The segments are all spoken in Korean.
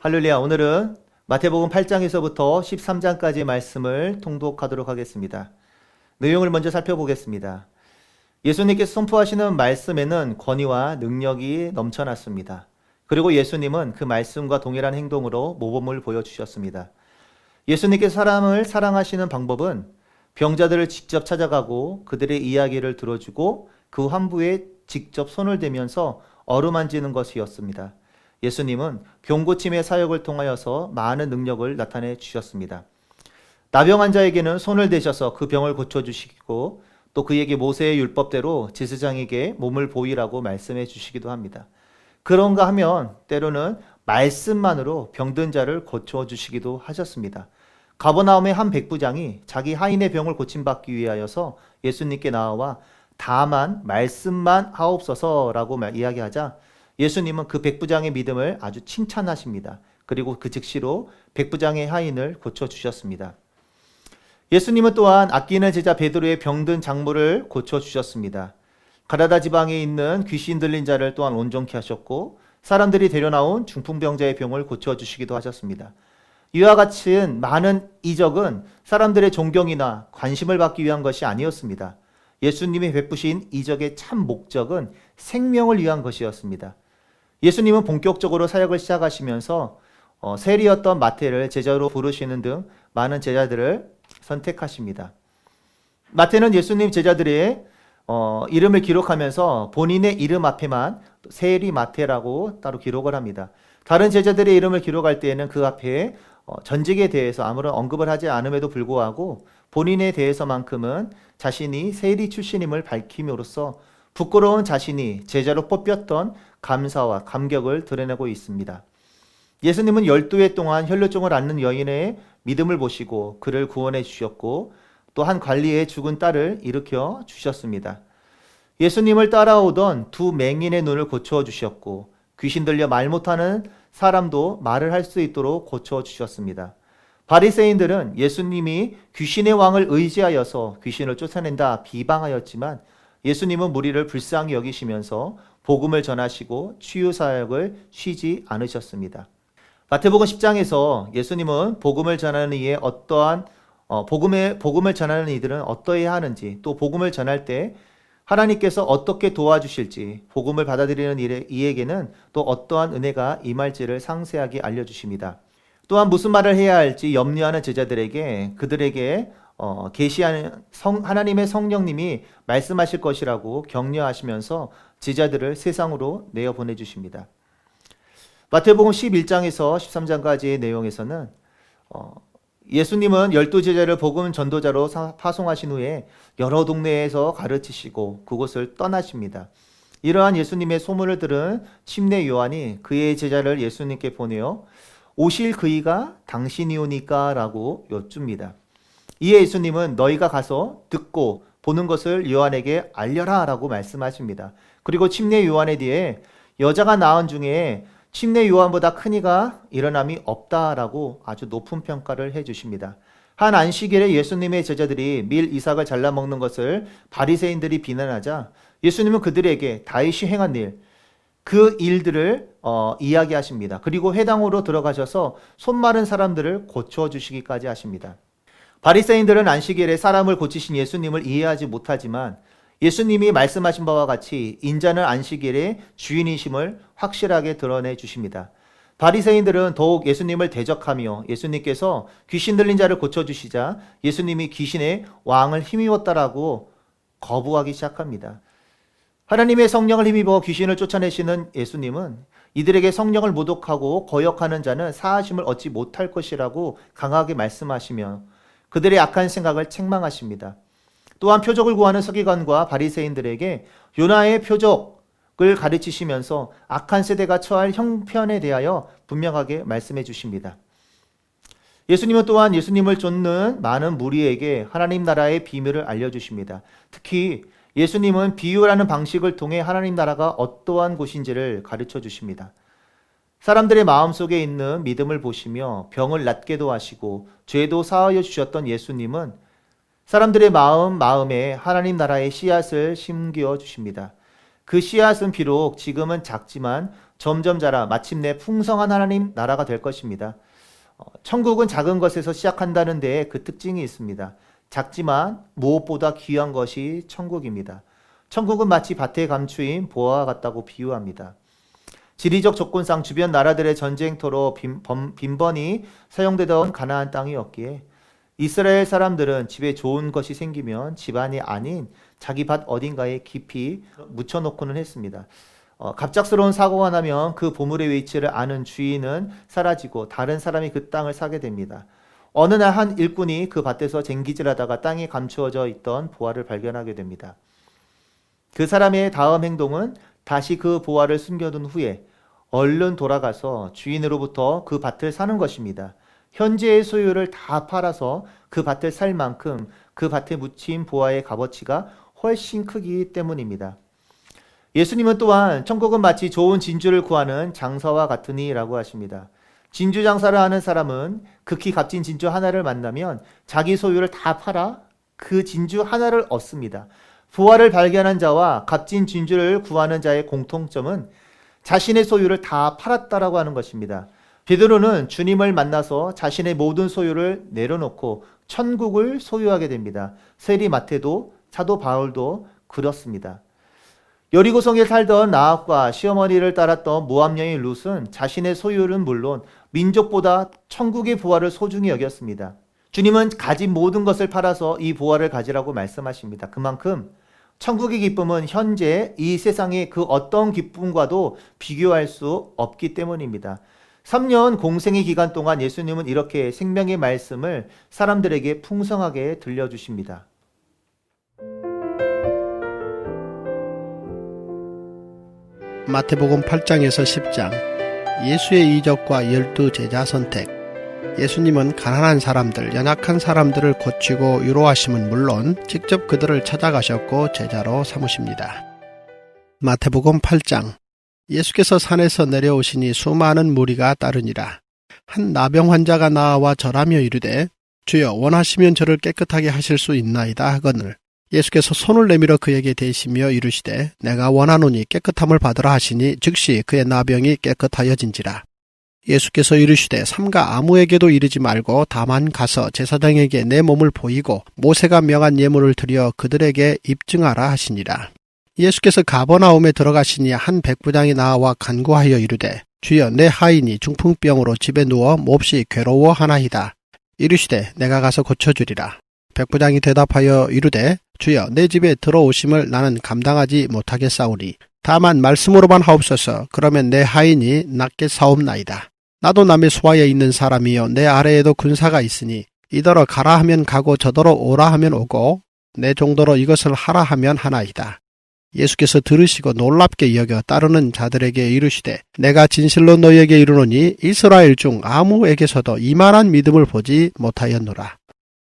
할렐루야. 오늘은 마태복음 8장에서부터 13장까지의 말씀을 통독하도록 하겠습니다. 내용을 먼저 살펴보겠습니다. 예수님께서 선포하시는 말씀에는 권위와 능력이 넘쳐났습니다. 그리고 예수님은 그 말씀과 동일한 행동으로 모범을 보여주셨습니다. 예수님께서 사람을 사랑하시는 방법은 병자들을 직접 찾아가고 그들의 이야기를 들어주고 그 환부에 직접 손을 대면서 어루만지는 것이었습니다. 예수님은 병고침의 사역을 통하여서 많은 능력을 나타내 주셨습니다. 나병 환자에게는 손을 대셔서 그 병을 고쳐주시고 또 그에게 모세의 율법대로 제사장에게 몸을 보이라고 말씀해 주시기도 합니다. 그런가 하면 때로는 말씀만으로 병든 자를 고쳐주시기도 하셨습니다. 가버나움의 한 백부장이 자기 하인의 병을 고침받기 위하여서 예수님께 나와 다만 말씀만 하옵소서라고 이야기하자 예수님은 그 백부장의 믿음을 아주 칭찬하십니다. 그리고 그 즉시로 백부장의 하인을 고쳐주셨습니다. 예수님은 또한 아끼는 제자 베드로의 병든 장모를 고쳐주셨습니다. 가라다 지방에 있는 귀신 들린 자를 또한 온전케 하셨고 사람들이 데려나온 중풍병자의 병을 고쳐주시기도 하셨습니다. 이와 같은 많은 이적은 사람들의 존경이나 관심을 받기 위한 것이 아니었습니다. 예수님이 베푸신 이적의 참 목적은 생명을 위한 것이었습니다. 예수님은 본격적으로 사역을 시작하시면서 세리였던 마태를 제자로 부르시는 등 많은 제자들을 선택하십니다. 마태는 예수님 제자들의 이름을 기록하면서 본인의 이름 앞에만 세리 마태라고 따로 기록을 합니다. 다른 제자들의 이름을 기록할 때에는 그 앞에 전직에 대해서 아무런 언급을 하지 않음에도 불구하고 본인에 대해서만큼은 자신이 세리 출신임을 밝힘으로써 부끄러운 자신이 제자로 뽑혔던 감사와 감격을 드러내고 있습니다. 예수님은 12해 동안 혈루증을 앓는 여인의 믿음을 보시고 그를 구원해 주셨고 또 한 관리의 죽은 딸을 일으켜 주셨습니다. 예수님을 따라오던 두 맹인의 눈을 고쳐 주셨고 귀신 들려 말 못하는 사람도 말을 할 수 있도록 고쳐 주셨습니다. 바리새인들은 예수님이 귀신의 왕을 의지하여서 귀신을 쫓아낸다 비방하였지만 예수님은 무리를 불쌍히 여기시면서 복음을 전하시고 치유 사역을 쉬지 않으셨습니다. 마태복음 10장에서 예수님은 복음을 전하는 이에 복음을 전하는 이들은 어떠해야 하는지 또 복음을 전할 때 하나님께서 어떻게 도와주실지 복음을 받아들이는 이에게는 또 어떠한 은혜가 임할지를 상세하게 알려주십니다. 또한 무슨 말을 해야 할지 염려하는 제자들에게 그들에게 계시하는 하나님의 성령님이 말씀하실 것이라고 격려하시면서 제자들을 세상으로 내어 보내주십니다. 마태복음 11장에서 13장까지의 내용에서는 예수님은 12제자를 복음 전도자로 파송하신 후에 여러 동네에서 가르치시고 그곳을 떠나십니다. 이러한 예수님의 소문을 들은 침례 요한이 그의 제자를 예수님께 보내어 오실 그이가 당신이오니까 라고 여쭙니다. 이에 예수님은 너희가 가서 듣고 보는 것을 요한에게 알려라 라고 말씀하십니다. 그리고 침례 요한에 대해 여자가 낳은 중에 침례 요한보다 큰 이가 일어남이 없다라고 아주 높은 평가를 해주십니다. 한 안식일에 예수님의 제자들이 밀 이삭을 잘라 먹는 것을 바리새인들이 비난하자 예수님은 그들에게 다윗이 행한 일, 그 일들을 이야기하십니다. 그리고 회당으로 들어가셔서 손 마른 사람들을 고쳐주시기까지 하십니다. 바리새인들은 안식일에 사람을 고치신 예수님을 이해하지 못하지만 예수님이 말씀하신 바와 같이 인자는 안식일의 주인이심을 확실하게 드러내 주십니다. 바리새인들은 더욱 예수님을 대적하며 예수님께서 귀신 들린 자를 고쳐주시자 예수님이 귀신의 왕을 힘입었다라고 거부하기 시작합니다. 하나님의 성령을 힘입어 귀신을 쫓아내시는 예수님은 이들에게 성령을 모독하고 거역하는 자는 사하심을 얻지 못할 것이라고 강하게 말씀하시며 그들의 악한 생각을 책망하십니다. 또한 표적을 구하는 서기관과 바리새인들에게 요나의 표적을 가르치시면서 악한 세대가 처할 형편에 대하여 분명하게 말씀해 주십니다. 예수님은 또한 예수님을 쫓는 많은 무리에게 하나님 나라의 비밀을 알려주십니다. 특히 예수님은 비유라는 방식을 통해 하나님 나라가 어떠한 곳인지를 가르쳐 주십니다. 사람들의 마음속에 있는 믿음을 보시며 병을 낫게도 하시고 죄도 사하여 주셨던 예수님은 사람들의 마음에 하나님 나라의 씨앗을 심겨 주십니다. 그 씨앗은 비록 지금은 작지만 점점 자라 마침내 풍성한 하나님 나라가 될 것입니다. 천국은 작은 것에서 시작한다는 데에 그 특징이 있습니다. 작지만 무엇보다 귀한 것이 천국입니다. 천국은 마치 밭에 감추인 보화와 같다고 비유합니다. 지리적 조건상 주변 나라들의 전쟁터로 빈번히 사용되던 가나안 땅이었기에 이스라엘 사람들은 집에 좋은 것이 생기면 집안이 아닌 자기 밭 어딘가에 깊이 묻혀놓고는 했습니다. 갑작스러운 사고가 나면 그 보물의 위치를 아는 주인은 사라지고 다른 사람이 그 땅을 사게 됩니다. 어느 날 한 일꾼이 그 밭에서 쟁기질하다가 땅에 감추어져 있던 보화를 발견하게 됩니다. 그 사람의 다음 행동은 다시 그 보화를 숨겨둔 후에 얼른 돌아가서 주인으로부터 그 밭을 사는 것입니다. 현재의 소유를 다 팔아서 그 밭을 살 만큼 그 밭에 묻힌 보화의 값어치가 훨씬 크기 때문입니다. 예수님은 또한 천국은 마치 좋은 진주를 구하는 장사와 같으니라고 하십니다. 진주 장사를 하는 사람은 극히 값진 진주 하나를 만나면 자기 소유를 다 팔아 그 진주 하나를 얻습니다. 보화를 발견한 자와 값진 진주를 구하는 자의 공통점은 자신의 소유를 다 팔았다라고 하는 것입니다. 베드로는 주님을 만나서 자신의 모든 소유를 내려놓고 천국을 소유하게 됩니다. 세리 마태도 사도 바울도 그렇습니다. 여리고성에 살던 라합과 시어머니를 따랐던 모압 여인 룻은 자신의 소유는 물론 민족보다 천국의 보화를 소중히 여겼습니다. 주님은 가진 모든 것을 팔아서 이 보화를 가지라고 말씀하십니다. 그만큼 천국의 기쁨은 현재 이 세상의 그 어떤 기쁨과도 비교할 수 없기 때문입니다. 3년 공생의 기간 동안 예수님은 이렇게 생명의 말씀을 사람들에게 풍성하게 들려주십니다. 마태복음 8장에서 10장 예수의 이적과 12 제자 선택. 예수님은 가난한 사람들, 연약한 사람들을 고치고 위로하심은 물론 직접 그들을 찾아가셨고 제자로 삼으십니다. 마태복음 8장. 예수께서 산에서 내려오시니 수많은 무리가 따르니라. 한 나병 환자가 나와 절하며 이르되 주여 원하시면 저를 깨끗하게 하실 수 있나이다 하거늘 예수께서 손을 내밀어 그에게 대시며 이르시되 내가 원하노니 깨끗함을 받으라 하시니 즉시 그의 나병이 깨끗하여진지라. 예수께서 이르시되 삼가 아무에게도 이르지 말고 다만 가서 제사장에게 내 몸을 보이고 모세가 명한 예물을 드려 그들에게 입증하라 하시니라. 예수께서 가버나움에 들어가시니 한 백부장이 나와 간구하여 이르되 주여 내 하인이 중풍병으로 집에 누워 몹시 괴로워하나이다. 이르시되 내가 가서 고쳐주리라. 백부장이 대답하여 이르되 주여 내 집에 들어오심을 나는 감당하지 못하겠사오니 다만 말씀으로만 하옵소서. 그러면 내 하인이 낫게 사옵나이다. 나도 남의 수하에 있는 사람이요 내 아래에도 군사가 있으니 이더러 가라 하면 가고 저더러 오라 하면 오고 내 정도로 이것을 하라 하면 하나이다. 예수께서 들으시고 놀랍게 여겨 따르는 자들에게 이르시되 내가 진실로 너희에게 이르노니 이스라엘 중 아무에게서도 이만한 믿음을 보지 못하였노라.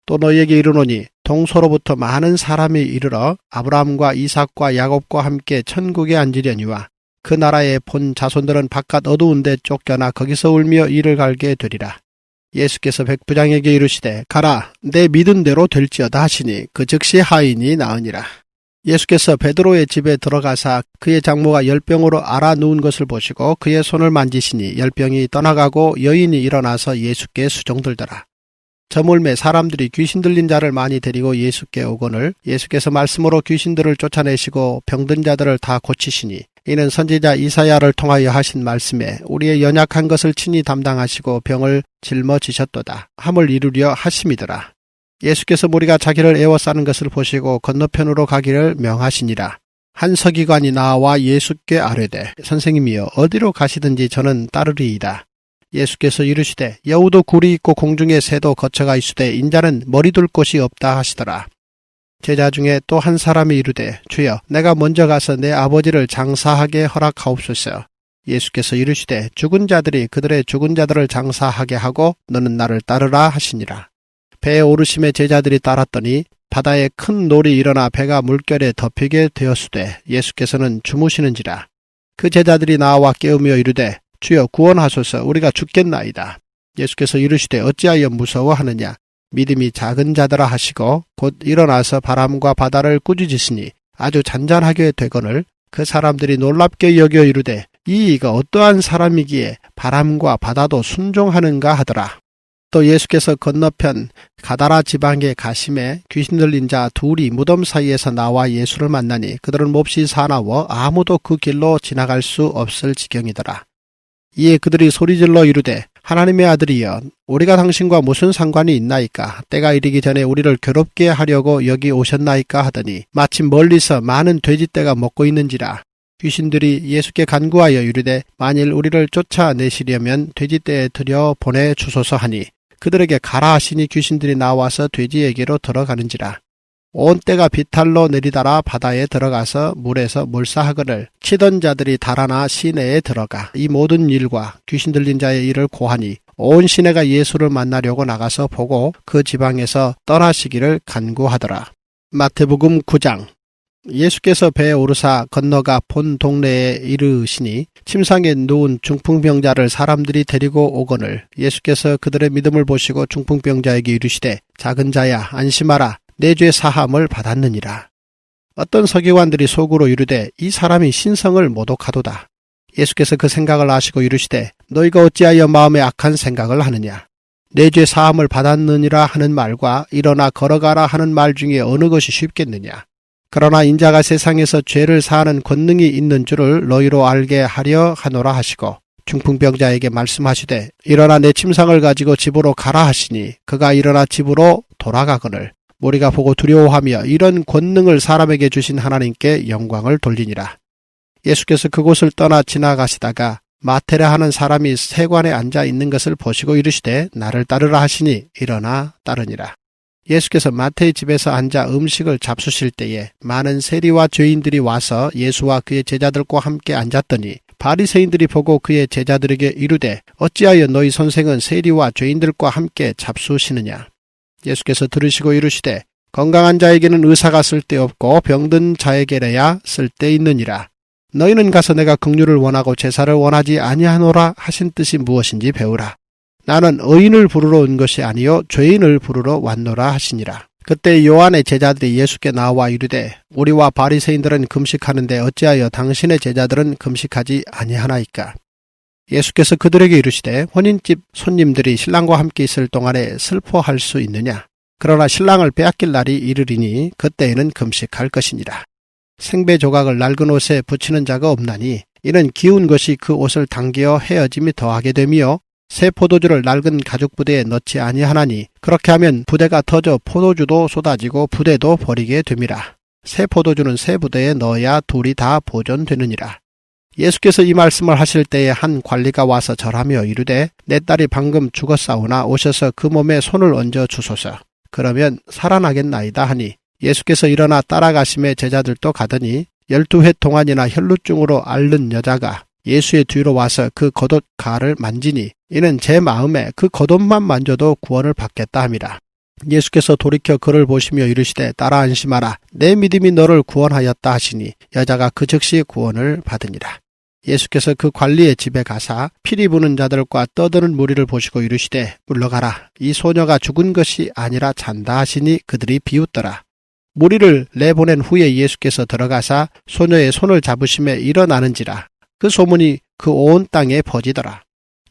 또 너희에게 이르노니 동서로부터 많은 사람이 이르러 아브라함과 이삭과 야곱과 함께 천국에 앉으려니와 그 나라의 본 자손들은 바깥 어두운 데 쫓겨나 거기서 울며 이를 갈게 되리라. 예수께서 백부장에게 이르시되 가라 내 믿은 대로 될지어다 하시니 그 즉시 하인이 나으니라. 예수께서 베드로의 집에 들어가사 그의 장모가 열병으로 앓아 누운 것을 보시고 그의 손을 만지시니 열병이 떠나가고 여인이 일어나서 예수께 수종들더라. 저물매 사람들이 귀신 들린 자를 많이 데리고 예수께 오거늘 예수께서 말씀으로 귀신들을 쫓아내시고 병든 자들을 다 고치시니 이는 선지자 이사야를 통하여 하신 말씀에 우리의 연약한 것을 친히 담당하시고 병을 짊어지셨도다 함을 이루려 하심이더라. 예수께서 무리가 자기를 에워싸는 것을 보시고 건너편으로 가기를 명하시니라. 한 서기관이 나와 예수께 아뢰되 선생님이여 어디로 가시든지 저는 따르리이다. 예수께서 이르시되 여우도 굴이 있고 공중에 새도 거처가 있으되 인자는 머리 둘 곳이 없다 하시더라. 제자 중에 또 한 사람이 이르되 주여 내가 먼저 가서 내 아버지를 장사하게 허락하옵소서. 예수께서 이르시되 죽은 자들이 그들의 죽은 자들을 장사하게 하고 너는 나를 따르라 하시니라. 배에 오르심에 제자들이 따랐더니 바다에 큰 놀이 일어나 배가 물결에 덮이게 되었으되 예수께서는 주무시는지라. 그 제자들이 나와 깨우며 이르되 주여 구원하소서 우리가 죽겠나이다. 예수께서 이르시되 어찌하여 무서워하느냐 믿음이 작은 자들아 하시고 곧 일어나서 바람과 바다를 꾸짖으시니 아주 잔잔하게 되거늘 그 사람들이 놀랍게 여겨 이르되 이가 어떠한 사람이기에 바람과 바다도 순종하는가 하더라. 또 예수께서 건너편 가다라 지방에 가심에 귀신 들린 자 둘이 무덤 사이에서 나와 예수를 만나니 그들은 몹시 사나워 아무도 그 길로 지나갈 수 없을 지경이더라. 이에 그들이 소리질러 이르되 하나님의 아들이여 우리가 당신과 무슨 상관이 있나이까? 때가 이르기 전에 우리를 괴롭게 하려고 여기 오셨나이까 하더니 마침 멀리서 많은 돼지떼가 먹고 있는지라. 귀신들이 예수께 간구하여 이르되 만일 우리를 쫓아내시려면 돼지떼에 들여 보내 주소서 하니 그들에게 가라 하시니 귀신들이 나와서 돼지에게로 들어가는지라. 온 때가 비탈로 내리달아 바다에 들어가서 물에서 몰사하거늘 치던 자들이 달아나 시내에 들어가 이 모든 일과 귀신 들린 자의 일을 고하니 온 시내가 예수를 만나려고 나가서 보고 그 지방에서 떠나시기를 간구하더라. 마태복음 9장. 예수께서 배에 오르사 건너가 본 동네에 이르시니 침상에 누운 중풍병자를 사람들이 데리고 오거늘 예수께서 그들의 믿음을 보시고 중풍병자에게 이르시되 작은 자야 안심하라 내 죄 사함을 받았느니라. 어떤 서기관들이 속으로 이르되 이 사람이 신성을 모독하도다. 예수께서 그 생각을 아시고 이르시되 너희가 어찌하여 마음에 악한 생각을 하느냐. 내 죄 사함을 받았느니라 하는 말과 일어나 걸어가라 하는 말 중에 어느 것이 쉽겠느냐. 그러나 인자가 세상에서 죄를 사하는 권능이 있는 줄을 너희로 알게 하려 하노라 하시고 중풍병자에게 말씀하시되 일어나 내 침상을 가지고 집으로 가라 하시니 그가 일어나 집으로 돌아가거늘 무리가 보고 두려워하며 이런 권능을 사람에게 주신 하나님께 영광을 돌리니라. 예수께서 그곳을 떠나 지나가시다가 마테라 하는 사람이 세관에 앉아 있는 것을 보시고 이르시되 나를 따르라 하시니 일어나 따르니라. 예수께서 마태의 집에서 앉아 음식을 잡수실 때에 많은 세리와 죄인들이 와서 예수와 그의 제자들과 함께 앉았더니 바리새인들이 보고 그의 제자들에게 이르되 어찌하여 너희 선생은 세리와 죄인들과 함께 잡수시느냐. 예수께서 들으시고 이르시되 건강한 자에게는 의사가 쓸데없고 병든 자에게라야 쓸데있느니라. 너희는 가서 내가 긍휼을 원하고 제사를 원하지 아니하노라 하신 뜻이 무엇인지 배우라. 나는 의인을 부르러 온 것이 아니요 죄인을 부르러 왔노라 하시니라. 그때 요한의 제자들이 예수께 나와 이르되 우리와 바리새인들은 금식하는데 어찌하여 당신의 제자들은 금식하지 아니하나이까. 예수께서 그들에게 이르시되 혼인집 손님들이 신랑과 함께 있을 동안에 슬퍼할 수 있느냐. 그러나 신랑을 빼앗길 날이 이르리니 그때에는 금식할 것이니라. 생배 조각을 낡은 옷에 붙이는 자가 없나니 이는 기운 것이 그 옷을 당겨 헤어짐이 더하게 되며 새 포도주를 낡은 가죽 부대에 넣지 아니하나니 그렇게 하면 부대가 터져 포도주도 쏟아지고 부대도 버리게 됨이라. 새 포도주는 새 부대에 넣어야 둘이 다 보존되느니라. 예수께서 이 말씀을 하실 때에 한 관리가 와서 절하며 이르되 내 딸이 방금 죽었사오나 오셔서 그 몸에 손을 얹어 주소서. 그러면 살아나겠나이다 하니 예수께서 일어나 따라가심에 제자들도 가더니 12회 동안이나 혈루증으로 앓는 여자가 예수의 뒤로 와서 그 겉옷 가를 만지니 이는 제 마음에 그 겉옷만 만져도 구원을 받겠다 함이라. 예수께서 돌이켜 그를 보시며 이르시되 따라 안심하라 내 믿음이 너를 구원하였다 하시니 여자가 그 즉시 구원을 받으니라. 예수께서 그 관리의 집에 가사 피리 부는 자들과 떠드는 무리를 보시고 이르시되 물러가라 이 소녀가 죽은 것이 아니라 잔다 하시니 그들이 비웃더라. 무리를 내보낸 후에 예수께서 들어가사 소녀의 손을 잡으심에 일어나는지라. 그 소문이 그 온 땅에 퍼지더라.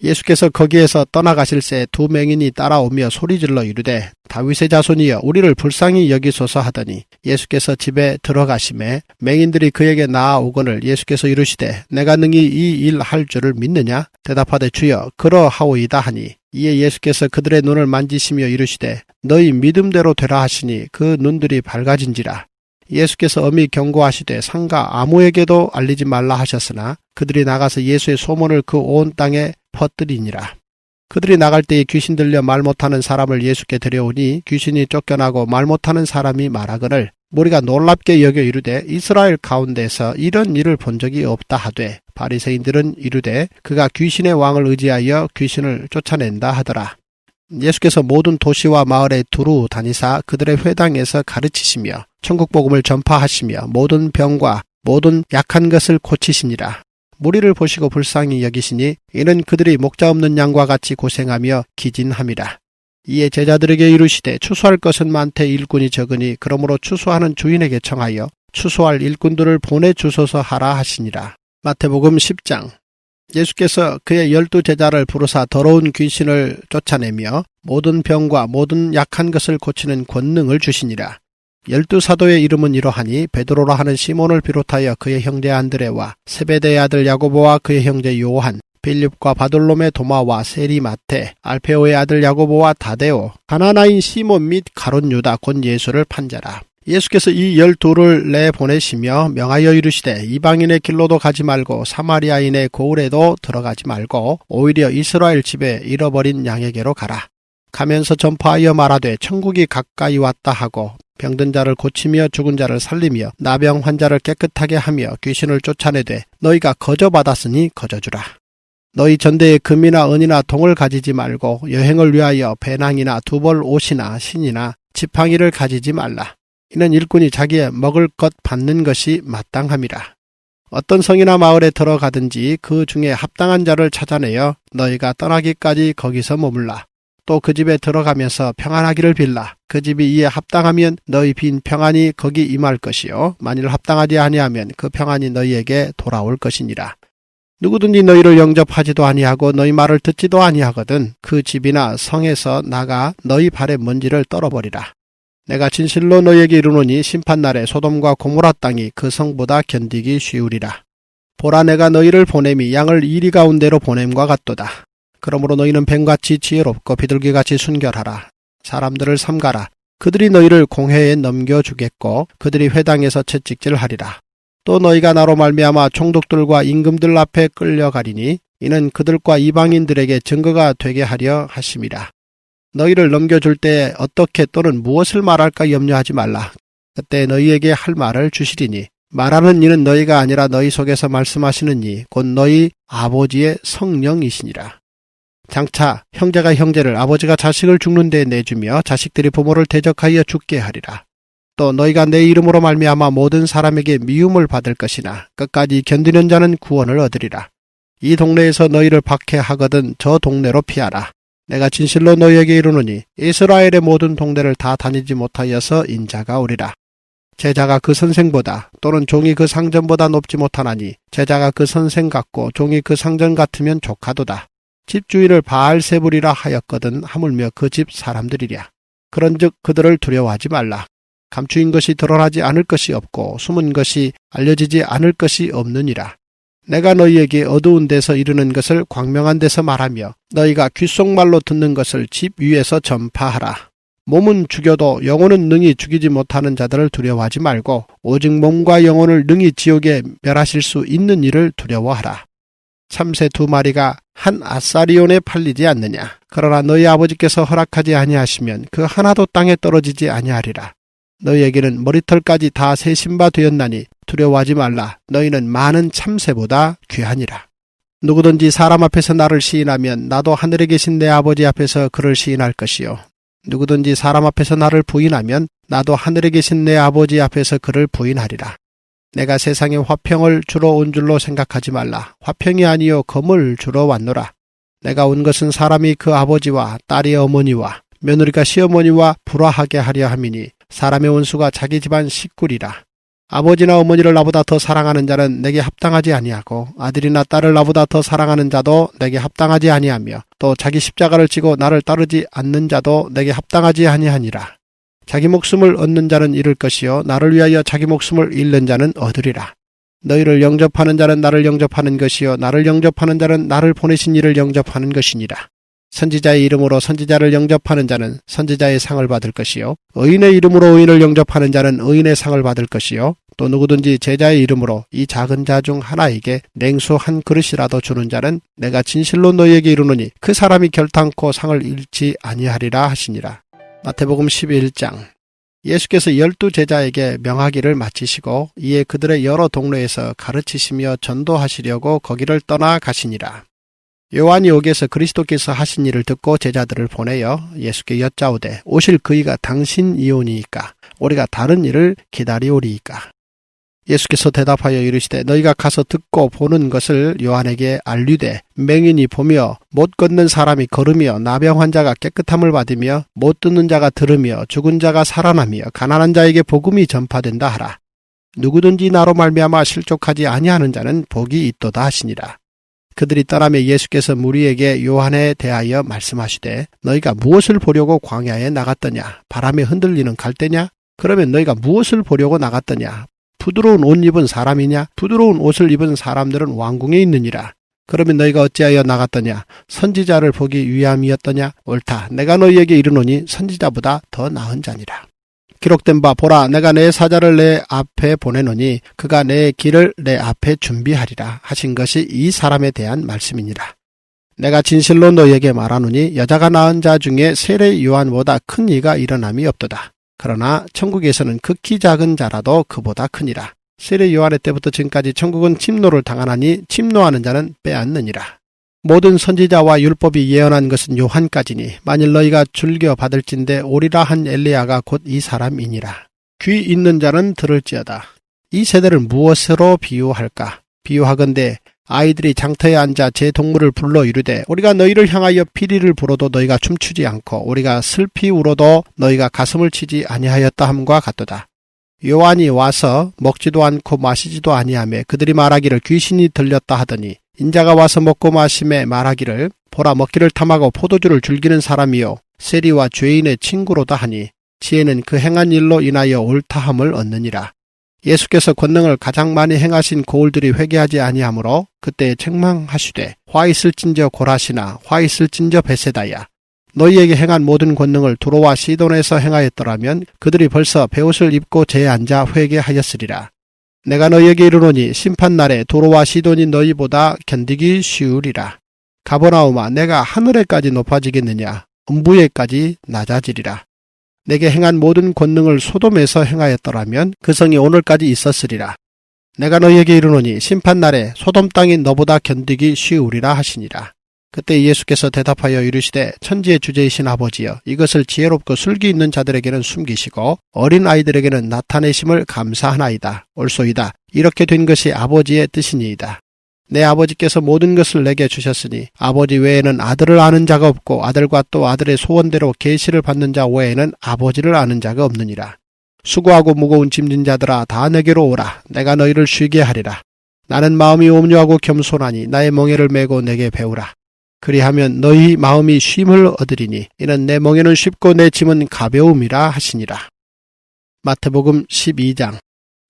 예수께서 거기에서 떠나가실새 두 맹인이 따라오며 소리질러 이르되 다윗의 자손이여 우리를 불쌍히 여기소서 하더니 예수께서 집에 들어가심에 맹인들이 그에게 나아오거늘 예수께서 이르시되 내가 능히 이 일 할 줄을 믿느냐. 대답하되 주여 그러하오이다 하니 이에 예수께서 그들의 눈을 만지시며 이르시되 너희 믿음대로 되라 하시니 그 눈들이 밝아진지라. 예수께서 엄히 경고하시되 상가 아무에게도 알리지 말라 하셨으나 그들이 나가서 예수의 소문을 그 온 땅에 퍼뜨리니라. 그들이 나갈 때에 귀신 들려 말 못하는 사람을 예수께 데려오니 귀신이 쫓겨나고 말 못하는 사람이 말하거늘 무리가 놀랍게 여겨 이르되 이스라엘 가운데서 이런 일을 본 적이 없다 하되 바리새인들은 이르되 그가 귀신의 왕을 의지하여 귀신을 쫓아낸다 하더라. 예수께서 모든 도시와 마을에 두루 다니사 그들의 회당에서 가르치시며 천국 복음을 전파하시며 모든 병과 모든 약한 것을 고치시니라. 무리를 보시고 불쌍히 여기시니 이는 그들이 목자 없는 양과 같이 고생하며 기진함이라. 이에 제자들에게 이르시되 추수할 것은 많되 일꾼이 적으니 그러므로 추수하는 주인에게 청하여 추수할 일꾼들을 보내주소서 하라 하시니라. 마태복음 10장. 예수께서 그의 12 제자를 부르사 더러운 귀신을 쫓아내며 모든 병과 모든 약한 것을 고치는 권능을 주시니라. 12 사도의 이름은 이러하니 베드로라 하는 시몬을 비롯하여 그의 형제 안드레와 세베대의 아들 야고보와 그의 형제 요한, 빌립과 바돌롬의 도마와 세리마테, 알페오의 아들 야고보와 다데오, 가나나인 시몬 및 가롯 유다 곧 예수를 판 자라. 예수께서 이 12를 내보내시며 명하여 이르시되 이방인의 길로도 가지 말고 사마리아인의 고을에도 들어가지 말고 오히려 이스라엘 집에 잃어버린 양에게로 가라. 가면서 전파하여 말하되 천국이 가까이 왔다 하고 병든 자를 고치며 죽은 자를 살리며 나병 환자를 깨끗하게 하며 귀신을 쫓아내되 너희가 거저 받았으니 거저 주라. 너희 전대에 금이나 은이나 동을 가지지 말고 여행을 위하여 배낭이나 두벌 옷이나 신이나 지팡이를 가지지 말라. 이는 일꾼이 자기의 먹을 것 받는 것이 마땅함이라. 어떤 성이나 마을에 들어가든지 그 중에 합당한 자를 찾아내어 너희가 떠나기까지 거기서 머물라. 또 그 집에 들어가면서 평안하기를 빌라. 그 집이 이에 합당하면 너희 빈 평안이 거기 임할 것이요 만일 합당하지 아니하면 그 평안이 너희에게 돌아올 것이니라. 누구든지 너희를 영접하지도 아니하고 너희 말을 듣지도 아니하거든 그 집이나 성에서 나가 너희 발의 먼지를 떨어버리라. 내가 진실로 너희에게 이르노니 심판날에 소돔과 고모라 땅이 그 성보다 견디기 쉬우리라. 보라 내가 너희를 보냄이 양을 이리 가운데로 보냄과 같도다. 그러므로 너희는 뱀같이 지혜롭고 비둘기같이 순결하라. 사람들을 삼가라. 그들이 너희를 공회에 넘겨주겠고 그들이 회당에서 채찍질하리라. 또 너희가 나로 말미암아 총독들과 임금들 앞에 끌려가리니 이는 그들과 이방인들에게 증거가 되게 하려 하심이라. 너희를 넘겨줄 때에 어떻게 또는 무엇을 말할까 염려하지 말라. 그때 너희에게 할 말을 주시리니 말하는 이는 너희가 아니라 너희 속에서 말씀하시는 이 곧 너희 아버지의 성령이시니라. 장차 형제가 형제를 아버지가 자식을 죽는 데 내주며 자식들이 부모를 대적하여 죽게 하리라. 또 너희가 내 이름으로 말미암아 모든 사람에게 미움을 받을 것이나 끝까지 견디는 자는 구원을 얻으리라. 이 동네에서 너희를 박해하거든 저 동네로 피하라. 내가 진실로 너희에게 이르노니 이스라엘의 모든 동네를 다 다니지 못하여서 인자가 오리라. 제자가 그 선생보다 또는 종이 그 상전보다 높지 못하나니 제자가 그 선생 같고 종이 그 상전 같으면 족하도다. 집주인을 바알세불이라 하였거든 하물며 그 집 사람들이랴. 그런즉 그들을 두려워하지 말라. 감추인 것이 드러나지 않을 것이 없고 숨은 것이 알려지지 않을 것이 없느니라. 내가 너희에게 어두운 데서 이르는 것을 광명한 데서 말하며 너희가 귓속말로 듣는 것을 집 위에서 전파하라. 몸은 죽여도 영혼은 능히 죽이지 못하는 자들을 두려워하지 말고 오직 몸과 영혼을 능히 지옥에 멸하실 수 있는 이를 두려워하라. 참새 2마리가 한 아사리온에 팔리지 않느냐. 그러나 너희 아버지께서 허락하지 아니하시면 그 하나도 땅에 떨어지지 아니하리라. 너희에게는 머리털까지 다 세신 바 되었나니 두려워하지 말라. 너희는 많은 참새보다 귀하니라. 누구든지 사람 앞에서 나를 시인하면 나도 하늘에 계신 내 아버지 앞에서 그를 시인할 것이요. 누구든지 사람 앞에서 나를 부인하면 나도 하늘에 계신 내 아버지 앞에서 그를 부인하리라. 내가 세상에 화평을 주러 온 줄로 생각하지 말라. 화평이 아니요 검을 주러 왔노라. 내가 온 것은 사람이 그 아버지와 딸이 어머니와 며느리가 시어머니와 불화하게 하려 함이니 사람의 원수가 자기 집안 식구리라. 아버지나 어머니를 나보다 더 사랑하는 자는 내게 합당하지 아니하고 아들이나 딸을 나보다 더 사랑하는 자도 내게 합당하지 아니하며 또 자기 십자가를 지고 나를 따르지 않는 자도 내게 합당하지 아니하니라. 자기 목숨을 얻는 자는 잃을 것이요 나를 위하여 자기 목숨을 잃는 자는 얻으리라. 너희를 영접하는 자는 나를 영접하는 것이요 나를 영접하는 자는 나를 보내신 이를 영접하는 것이니라. 선지자의 이름으로 선지자를 영접하는 자는 선지자의 상을 받을 것이요 의인의 이름으로 의인을 영접하는 자는 의인의 상을 받을 것이요 또 누구든지 제자의 이름으로 이 작은 자 중 하나에게 냉수 한 그릇이라도 주는 자는 내가 진실로 너희에게 이르노니 그 사람이 결탄코 상을 잃지 아니하리라 하시니라. 마태복음 11장. 예수께서 12 제자에게 명하기를 마치시고 이에 그들의 여러 동네에서 가르치시며 전도하시려고 거기를 떠나 가시니라. 요한이 여기에서 그리스도께서 하신 일을 듣고 제자들을 보내어 예수께 여짜오되 오실 그이가 당신이오니이까 우리가 다른 일을 기다리오리이까. 예수께서 대답하여 이르시되 너희가 가서 듣고 보는 것을 요한에게 알리되 맹인이 보며 못 걷는 사람이 걸으며 나병 환자가 깨끗함을 받으며 못 듣는 자가 들으며 죽은 자가 살아나며 가난한 자에게 복음이 전파된다 하라. 누구든지 나로 말미암아 실족하지 아니하는 자는 복이 있도다 하시니라. 그들이 떠나며 예수께서 무리에게 요한에 대하여 말씀하시되 너희가 무엇을 보려고 광야에 나갔더냐? 바람에 흔들리는 갈대냐? 그러면 너희가 무엇을 보려고 나갔더냐? 부드러운 옷 입은 사람이냐? 부드러운 옷을 입은 사람들은 왕궁에 있느니라. 그러면 너희가 어찌하여 나갔더냐? 선지자를 보기 위함이었더냐? 옳다. 내가 너희에게 이르노니 선지자보다 더 나은 자니라. 기록된 바 보라 내가 내 사자를 내 앞에 보내노니 그가 내 길을 내 앞에 준비하리라 하신 것이 이 사람에 대한 말씀이니라. 내가 진실로 너희에게 말하노니 여자가 낳은 자 중에 세례 요한보다 큰 이가 일어남이 없도다. 그러나 천국에서는 극히 작은 자라도 그보다 크니라. 세례 요한의 때부터 지금까지 천국은 침노를 당하나니 침노하는 자는 빼앗느니라. 모든 선지자와 율법이 예언한 것은 요한까지니 만일 너희가 즐겨 받을진대 오리라 한 엘리야가 곧 이 사람이니라. 귀 있는 자는 들을지어다. 이 세대를 무엇으로 비유할까? 비유하건대 아이들이 장터에 앉아 제 동물을 불러 이르되 우리가 너희를 향하여 피리를 불어도 너희가 춤추지 않고 우리가 슬피 울어도 너희가 가슴을 치지 아니하였다 함과 같도다. 요한이 와서 먹지도 않고 마시지도 아니하며 그들이 말하기를 귀신이 들렸다 하더니 인자가 와서 먹고 마심에 말하기를 보라 먹기를 탐하고 포도주를 즐기는 사람이요 세리와 죄인의 친구로다 하니 지혜는 그 행한 일로 인하여 옳다함을 얻느니라. 예수께서 권능을 가장 많이 행하신 고울들이 회개하지 아니하므로 그때 책망하시되 화 있을진저 고라시나 화 있을진저 베세다야. 너희에게 행한 모든 권능을 두로와 시돈에서 행하였더라면 그들이 벌써 베옷을 입고 제에 앉아 회개하였으리라. 내가 너희에게 이르노니 심판날에 도로와 시돈이 너희보다 견디기 쉬우리라. 가버나움아 내가 하늘에까지 높아지겠느냐? 음부에까지 낮아지리라. 내게 행한 모든 권능을 소돔에서 행하였더라면 그 성이 오늘까지 있었으리라. 내가 너희에게 이르노니 심판날에 소돔 땅이 너보다 견디기 쉬우리라 하시니라. 그때 예수께서 대답하여 이르시되 천지의 주제이신 아버지여 이것을 지혜롭고 슬기 있는 자들에게는 숨기시고 어린 아이들에게는 나타내심을 감사하나이다. 옳소이다. 이렇게 된 것이 아버지의 뜻이니이다. 내 아버지께서 모든 것을 내게 주셨으니 아버지 외에는 아들을 아는 자가 없고 아들과 또 아들의 소원대로 계시를 받는 자 외에는 아버지를 아는 자가 없느니라. 수고하고 무거운 짐진 자들아 다 내게로 오라. 내가 너희를 쉬게 하리라. 나는 마음이 온유하고 겸손하니 나의 멍에를 메고 내게 배우라. 그리하면 너희 마음이 쉼을 얻으리니 이는 내 멍에는 쉽고 내 짐은 가벼움이라 하시니라. 마태복음 12장.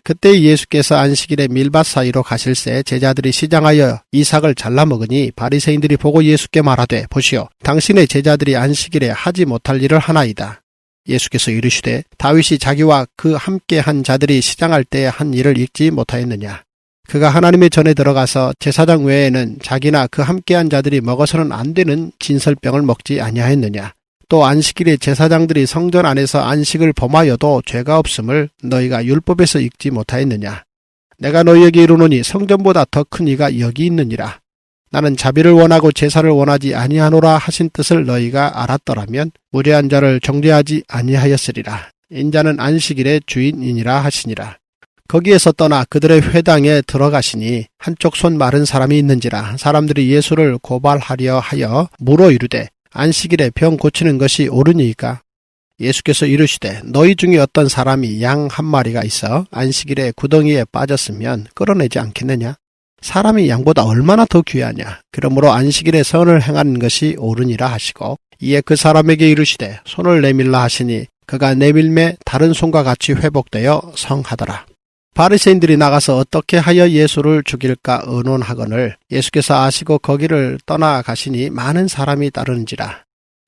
그때 예수께서 안식일에 밀밭 사이로 가실새 제자들이 시장하여 이삭을 잘라 먹으니 바리새인들이 보고 예수께 말하되 보시오 당신의 제자들이 안식일에 하지 못할 일을 하나이다. 예수께서 이르시되 다윗이 자기와 그 함께 한 자들이 시장할 때에 한 일을 읽지 못하였느냐. 그가 하나님의 전에 들어가서 제사장 외에는 자기나 그 함께한 자들이 먹어서는 안 되는 진설병을 먹지 아니하였느냐. 또 안식일에 제사장들이 성전 안에서 안식을 범하여도 죄가 없음을 너희가 율법에서 읽지 못하였느냐. 내가 너희에게 이르노니 성전보다 더 큰 이가 여기 있느니라. 나는 자비를 원하고 제사를 원하지 아니하노라 하신 뜻을 너희가 알았더라면 무죄한 자를 정죄하지 아니하였으리라. 인자는 안식일의 주인이니라 하시니라. 거기에서 떠나 그들의 회당에 들어가시니 한쪽 손 마른 사람이 있는지라. 사람들이 예수를 고발하려 하여 물어 이르되 안식일에 병 고치는 것이 옳으니이까? 예수께서 이르시되 너희 중에 어떤 사람이 양 한 마리가 있어 안식일에 구덩이에 빠졌으면 끌어내지 않겠느냐? 사람이 양보다 얼마나 더 귀하냐? 그러므로 안식일에 선을 행하는 것이 옳으니라 하시고 이에 그 사람에게 이르시되 손을 내밀라 하시니 그가 내밀매 다른 손과 같이 회복되어 성하더라. 바리새인들이 나가서 어떻게 하여 예수를 죽일까 의논하거늘 예수께서 아시고 거기를 떠나가시니 많은 사람이 따르는지라.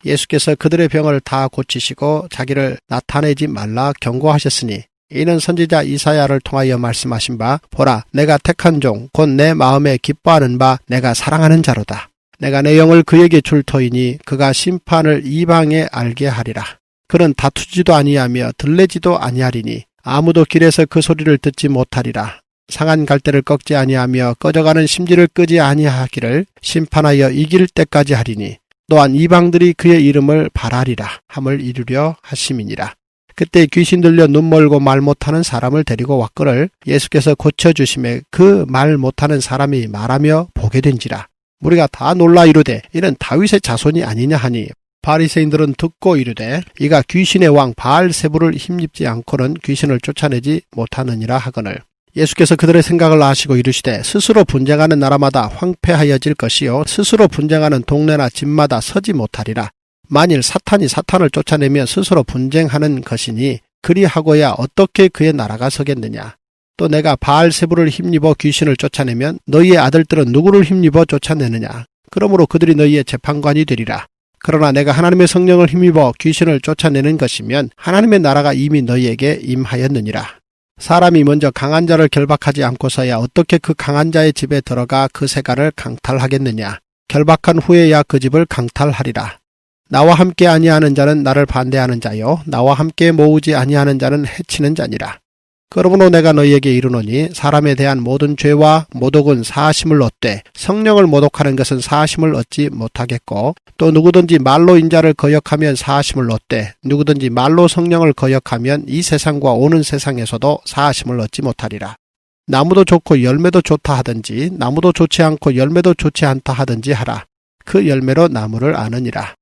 예수께서 그들의 병을 다 고치시고 자기를 나타내지 말라 경고하셨으니 이는 선지자 이사야를 통하여 말씀하신 바 보라 내가 택한 종 곧 내 마음에 기뻐하는 바 내가 사랑하는 자로다. 내가 내 영을 그에게 줄 터이니 그가 심판을 이방에 알게 하리라. 그는 다투지도 아니하며 들레지도 아니하리니 아무도 길에서 그 소리를 듣지 못하리라. 상한 갈대를 꺾지 아니하며 꺼져가는 심지를 끄지 아니하기를 심판하여 이길 때까지 하리니 또한 이방들이 그의 이름을 발하리라 함을 이루려 하심이니라. 그때 귀신 들려 눈 멀고 말 못하는 사람을 데리고 왔거늘 예수께서 고쳐주심에 그 말 못하는 사람이 말하며 보게 된지라. 우리가 다 놀라 이르되 이는 다윗의 자손이 아니냐 하니 바리새인들은 듣고 이르되 이가 귀신의 왕 바알세불을 힘입지 않고는 귀신을 쫓아내지 못하느니라 하거늘 예수께서 그들의 생각을 아시고 이르시되 스스로 분쟁하는 나라마다 황폐하여질 것이요 스스로 분쟁하는 동네나 집마다 서지 못하리라. 만일 사탄이 사탄을 쫓아내며 스스로 분쟁하는 것이니 그리하고야 어떻게 그의 나라가 서겠느냐. 또 내가 바알세불을 힘입어 귀신을 쫓아내면 너희의 아들들은 누구를 힘입어 쫓아내느냐. 그러므로 그들이 너희의 재판관이 되리라. 그러나 내가 하나님의 성령을 힘입어 귀신을 쫓아내는 것이면 하나님의 나라가 이미 너희에게 임하였느니라. 사람이 먼저 강한 자를 결박하지 않고서야 어떻게 그 강한 자의 집에 들어가 그 세가를 강탈하겠느냐. 결박한 후에야 그 집을 강탈하리라. 나와 함께 아니하는 자는 나를 반대하는 자요 나와 함께 모으지 아니하는 자는 해치는 자니라. 그러므로 내가 너희에게 이르노니 사람에 대한 모든 죄와 모독은 사하심을 얻되 성령을 모독하는 것은 사하심을 얻지 못하겠고 또 누구든지 말로 인자를 거역하면 사하심을 얻되 누구든지 말로 성령을 거역하면 이 세상과 오는 세상에서도 사하심을 얻지 못하리라. 나무도 좋고 열매도 좋다 하든지 나무도 좋지 않고 열매도 좋지 않다 하든지 하라. 그 열매로 나무를 아느니라.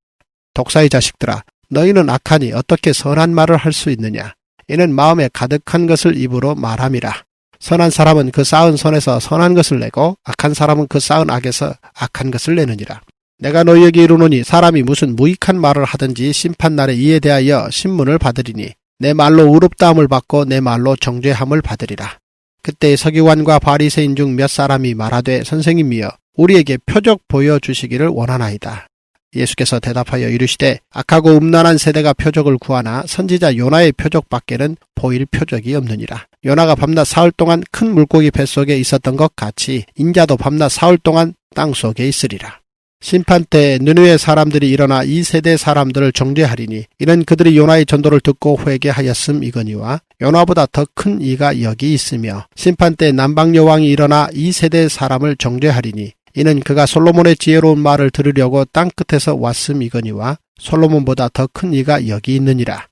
독사의 자식들아, 너희는 악하니 어떻게 선한 말을 할 수 있느냐. 이는 마음에 가득한 것을 입으로 말함이라. 선한 사람은 그 쌓은 선에서 선한 것을 내고 악한 사람은 그 쌓은 악에서 악한 것을 내느니라. 내가 너희에게 이르노니 사람이 무슨 무익한 말을 하든지 심판날에 이에 대하여 신문을 받으리니 내 말로 의롭다함을 받고 내 말로 정죄함을 받으리라. 그때 서기관과 바리새인 중 몇 사람이 말하되 선생님이여 우리에게 표적 보여주시기를 원하나이다. 예수께서 대답하여 이르시되 악하고 음란한 세대가 표적을 구하나 선지자 요나의 표적밖에는 보일 표적이 없느니라. 요나가 밤낮 사흘 동안 큰 물고기 뱃속에 있었던 것 같이 인자도 밤낮 사흘 동안 땅속에 있으리라. 심판 때 느느웨 사람들이 일어나 이 세대 사람들을 정죄하리니 이는 그들이 요나의 전도를 듣고 회개하였음이거니와 요나보다 더 큰 이가 여기 있으며 심판 때 남방 여왕이 일어나 이 세대 사람을 정죄하리니 이는 그가 솔로몬의 지혜로운 말을 들으려고 땅끝에서 왔음이거니와 솔로몬보다 더 큰 이가 여기 있느니라.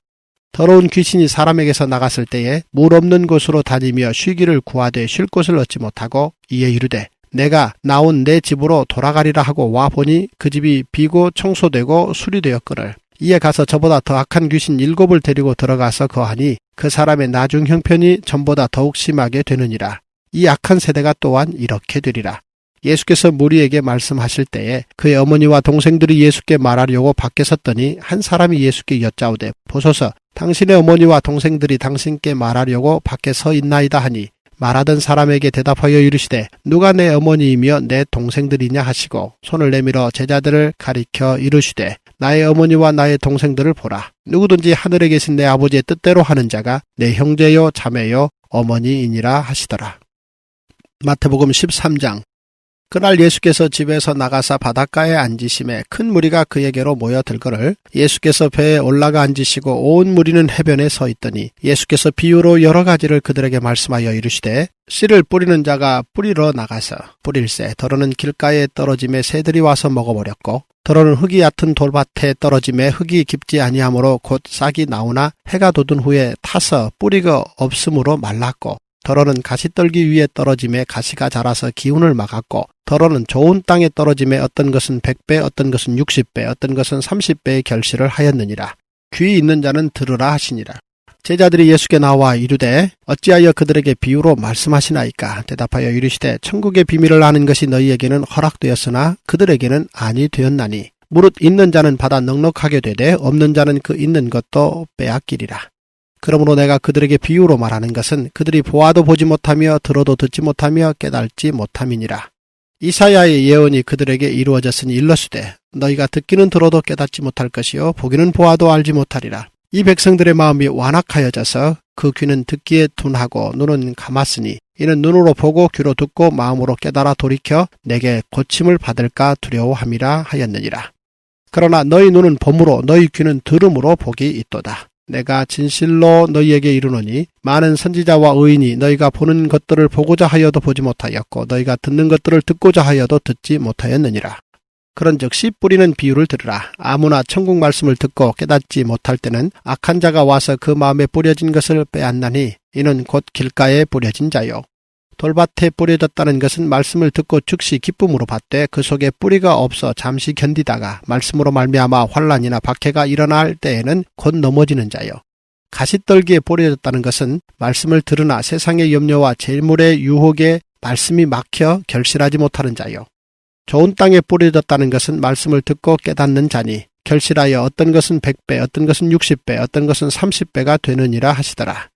더러운 귀신이 사람에게서 나갔을 때에 물 없는 곳으로 다니며 쉬기를 구하되 쉴 곳을 얻지 못하고 이에 이르되 내가 나온 내 집으로 돌아가리라 하고 와보니 그 집이 비고 청소되고 수리되었거늘 이에 가서 저보다 더 악한 귀신 7을 데리고 들어가서 거하니 그 사람의 나중 형편이 전보다 더욱 심하게 되느니라. 이 악한 세대가 또한 이렇게 되리라. 예수께서 무리에게 말씀하실 때에 그의 어머니와 동생들이 예수께 말하려고 밖에 섰더니 한 사람이 예수께 여짜오되 보소서 당신의 어머니와 동생들이 당신께 말하려고 밖에 서 있나이다 하니 말하던 사람에게 대답하여 이르시되 누가 내 어머니이며 내 동생들이냐 하시고 손을 내밀어 제자들을 가리켜 이르시되 나의 어머니와 나의 동생들을 보라. 누구든지 하늘에 계신 내 아버지의 뜻대로 하는 자가 내 형제요 자매요 어머니이니라 하시더라. 마태복음 13장. 그날 예수께서 집에서 나가사 바닷가에 앉으심에 큰 무리가 그에게로 모여들거늘 예수께서 배에 올라가 앉으시고 온 무리는 해변에 서 있더니 예수께서 비유로 여러 가지를 그들에게 말씀하여 이르시되 씨를 뿌리는 자가 뿌리러 나가서 뿌릴새 더러는 길가에 떨어짐에 새들이 와서 먹어버렸고 더러는 흙이 얕은 돌밭에 떨어짐에 흙이 깊지 아니하므로 곧 싹이 나오나 해가 돋은 후에 타서 뿌리가 없으므로 말랐고 더러는 가시떨기 위에 떨어짐에 가시가 자라서 기운을 막았고 더러는 좋은 땅에 떨어짐에 어떤 것은 100배 어떤 것은 60배 어떤 것은 30배의 결실을 하였느니라. 귀 있는 자는 들으라 하시니라. 제자들이 예수께 나와 이르되 어찌하여 그들에게 비유로 말씀하시나이까. 대답하여 이르시되 천국의 비밀을 아는 것이 너희에게는 허락되었으나 그들에게는 아니 되었나니 무릇 있는 자는 받아 넉넉하게 되되 없는 자는 그 있는 것도 빼앗기리라. 그러므로 내가 그들에게 비유로 말하는 것은 그들이 보아도 보지 못하며 들어도 듣지 못하며 깨달지 못함이니라. 이사야의 예언이 그들에게 이루어졌으니 일러주되 너희가 듣기는 들어도 깨닫지 못할 것이요 보기는 보아도 알지 못하리라. 이 백성들의 마음이 완악하여져서 그 귀는 듣기에 둔하고 눈은 감았으니 이는 눈으로 보고 귀로 듣고 마음으로 깨달아 돌이켜 내게 고침을 받을까 두려워함이라 하였느니라. 그러나 너희 눈은 봄으로 너희 귀는 들음으로 복이 있도다. 내가 진실로 너희에게 이르노니 많은 선지자와 의인이 너희가 보는 것들을 보고자 하여도 보지 못하였고 너희가 듣는 것들을 듣고자 하여도 듣지 못하였느니라. 그런즉 씨 뿌리는 비유를 들으라. 아무나 천국 말씀을 듣고 깨닫지 못할 때는 악한 자가 와서 그 마음에 뿌려진 것을 빼앗나니 이는 곧 길가에 뿌려진 자요. 돌밭에 뿌려졌다는 것은 말씀을 듣고 즉시 기쁨으로 받되 그 속에 뿌리가 없어 잠시 견디다가 말씀으로 말미암아 환난이나 박해가 일어날 때에는 곧 넘어지는 자요. 가시떨기에 뿌려졌다는 것은 말씀을 들으나 세상의 염려와 재물의 유혹에 말씀이 막혀 결실하지 못하는 자요. 좋은 땅에 뿌려졌다는 것은 말씀을 듣고 깨닫는 자니 결실하여 어떤 것은 100배, 어떤 것은 60배, 어떤 것은 30배가 되느니라 하시더라.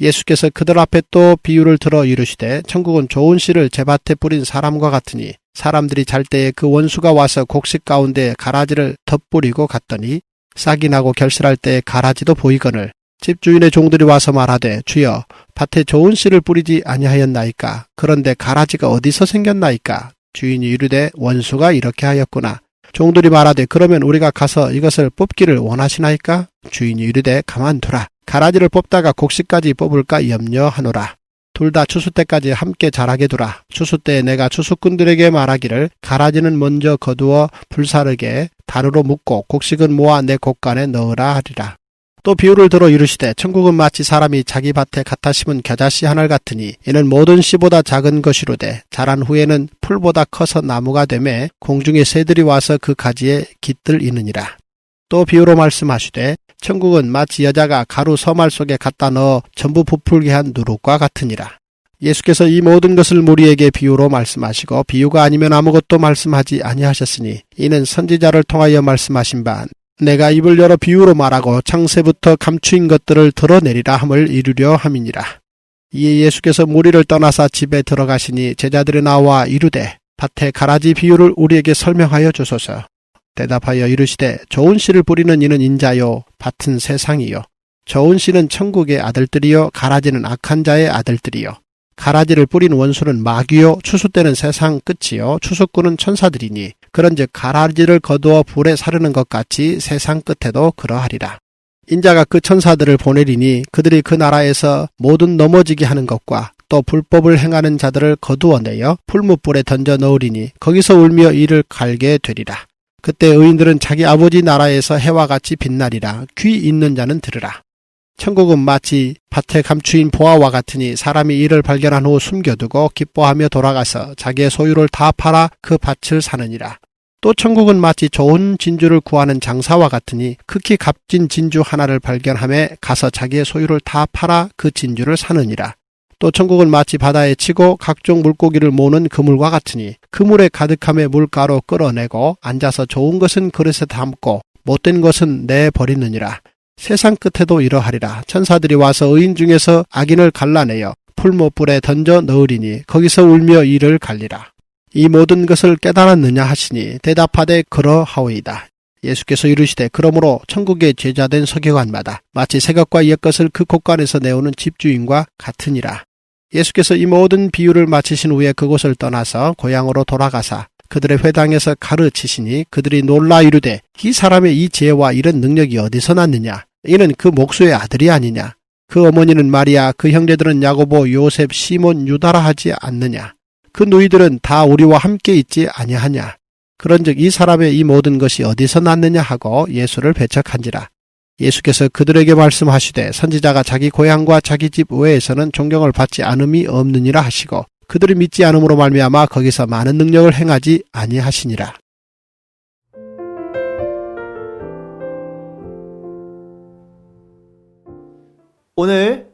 예수께서 그들 앞에 또 비유를 들어 이르시되 천국은 좋은 씨를 제밭에 뿌린 사람과 같으니 사람들이 잘 때에 그 원수가 와서 곡식 가운데 가라지를 덧뿌리고 갔더니 싹이 나고 결실할 때에 가라지도 보이거늘 집주인의 종들이 와서 말하되 주여 밭에 좋은 씨를 뿌리지 아니하였나이까? 그런데 가라지가 어디서 생겼나이까? 주인이 이르되 원수가 이렇게 하였구나. 종들이 말하되 그러면 우리가 가서 이것을 뽑기를 원하시나이까? 주인이 이르되 가만두라. 가라지를 뽑다가 곡식까지 뽑을까 염려하노라. 둘 다 추수 때까지 함께 자라게 두라. 추수 때에 내가 추수꾼들에게 말하기를 가라지는 먼저 거두어 불사르게 단으로 묶고 곡식은 모아 내 곡간에 넣으라 하리라. 또 비유를 들어 이르시되 천국은 마치 사람이 자기 밭에 갖다 심은 겨자씨 하늘 같으니 이는 모든 씨보다 작은 것이로되 자란 후에는 풀보다 커서 나무가 되매 공중의 새들이 와서 그 가지에 깃들이느니라. 또 비유로 말씀하시되 천국은 마치 여자가 가루 서말 속에 갖다 넣어 전부 부풀게 한 누룩과 같으니라. 예수께서 이 모든 것을 무리에게 비유로 말씀하시고 비유가 아니면 아무것도 말씀하지 아니하셨으니 이는 선지자를 통하여 말씀하신 바 내가 입을 열어 비유로 말하고 창세부터 감추인 것들을 드러내리라 함을 이루려 함이니라. 이에 예수께서 무리를 떠나사 집에 들어가시니 제자들이 나와 이르되 밭에 가라지 비유를 우리에게 설명하여 주소서. 대답하여 이르시되 좋은 씨를 뿌리는 이는 인자요 밭은 세상이요 좋은 씨는 천국의 아들들이요 가라지는 악한 자의 아들들이요 가라지를 뿌린 원수는 마귀요 추수 때는 세상 끝이요 추수꾼은 천사들이니 그런즉 가라지를 거두어 불에 사르는 것 같이 세상 끝에도 그러하리라. 인자가 그 천사들을 보내리니 그들이 그 나라에서 모든 넘어지게 하는 것과 또 불법을 행하는 자들을 거두어내어 풀무불에 던져 넣으리니 거기서 울며 이를 갈게 되리라. 그때 의인들은 자기 아버지 나라에서 해와 같이 빛나리라. 귀 있는 자는 들으라. 천국은 마치 밭에 감추인 보화와 같으니 사람이 이를 발견한 후 숨겨두고 기뻐하며 돌아가서 자기의 소유를 다 팔아 그 밭을 사느니라. 또 천국은 마치 좋은 진주를 구하는 장사와 같으니 극히 값진 진주 하나를 발견하며 가서 자기의 소유를 다 팔아 그 진주를 사느니라. 또 천국은 마치 바다에 치고 각종 물고기를 모으는 그물과 같으니 그물에 가득함에 물가로 끌어내고 앉아서 좋은 것은 그릇에 담고 못된 것은 내버리느니라. 세상 끝에도 이러하리라. 천사들이 와서 의인 중에서 악인을 갈라내어 풀무불에 던져 넣으리니 거기서 울며 이를 갈리라. 이 모든 것을 깨달았느냐 하시니 대답하되 그러하오이다. 예수께서 이르시되 그러므로 천국의 제자된 서기관마다 마치 새것과 옛것을 그 곳간에서 내오는 집주인과 같으니라. 예수께서 이 모든 비유를 마치신 후에 그곳을 떠나서 고향으로 돌아가사 그들의 회당에서 가르치시니 그들이 놀라 이르되 이 사람의 이 지혜와 이런 능력이 어디서 났느냐? 이는 그 목수의 아들이 아니냐? 그 어머니는 마리아, 그 형제들은 야고보, 요셉, 시몬, 유다라 하지 않느냐? 그 누이들은 다 우리와 함께 있지 아니하냐? 그런즉 이 사람의 이 모든 것이 어디서 났느냐 하고 예수를 배척한지라. 예수께서 그들에게 말씀하시되 선지자가 자기 고향과 자기 집 외에서는 존경을 받지 않음이 없느니라 하시고 그들이 믿지 않음으로 말미암아 거기서 많은 능력을 행하지 아니하시니라. 오늘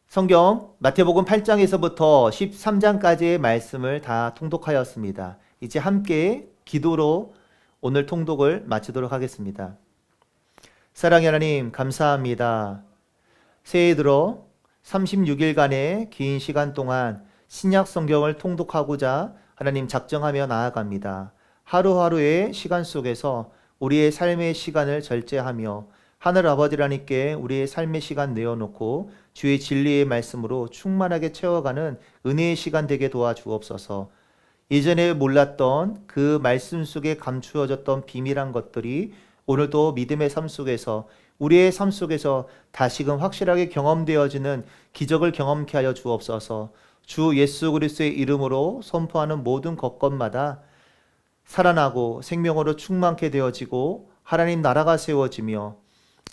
성경 마태복음 8장에서부터 13장까지의 말씀을 다 통독하였습니다. 이제 함께 기도로 오늘 통독을 마치도록 하겠습니다. 사랑의 하나님 감사합니다. 새해 들어 36일간의 긴 시간 동안 신약 성경을 통독하고자 하나님 작정하며 나아갑니다. 하루하루의 시간 속에서 우리의 삶의 시간을 절제하며 하늘 아버지 하나님께 우리의 삶의 시간 내어놓고 주의 진리의 말씀으로 충만하게 채워가는 은혜의 시간 되게 도와주옵소서. 이전에 몰랐던 그 말씀 속에 감추어졌던 비밀한 것들이 오늘도 믿음의 삶 속에서 우리의 삶 속에서 다시금 확실하게 경험되어지는 기적을 경험케 하여 주옵소서. 주 예수 그리스도의 이름으로 선포하는 모든 것마다 살아나고 생명으로 충만케 되어지고 하나님 나라가 세워지며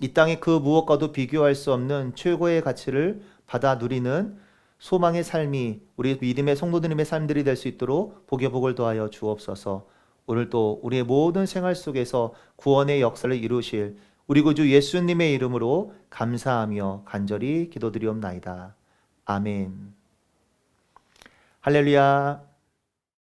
이 땅의 그 무엇과도 비교할 수 없는 최고의 가치를 받아 누리는 소망의 삶이 우리 믿음의 성도들님의 삶들이 될 수 있도록 복의 복을 더하여 주옵소서. 오늘도 우리의 모든 생활 속에서 구원의 역사를 이루실 우리 구주 예수님의 이름으로 감사하며 간절히 기도드리옵나이다. 아멘. 할렐루야.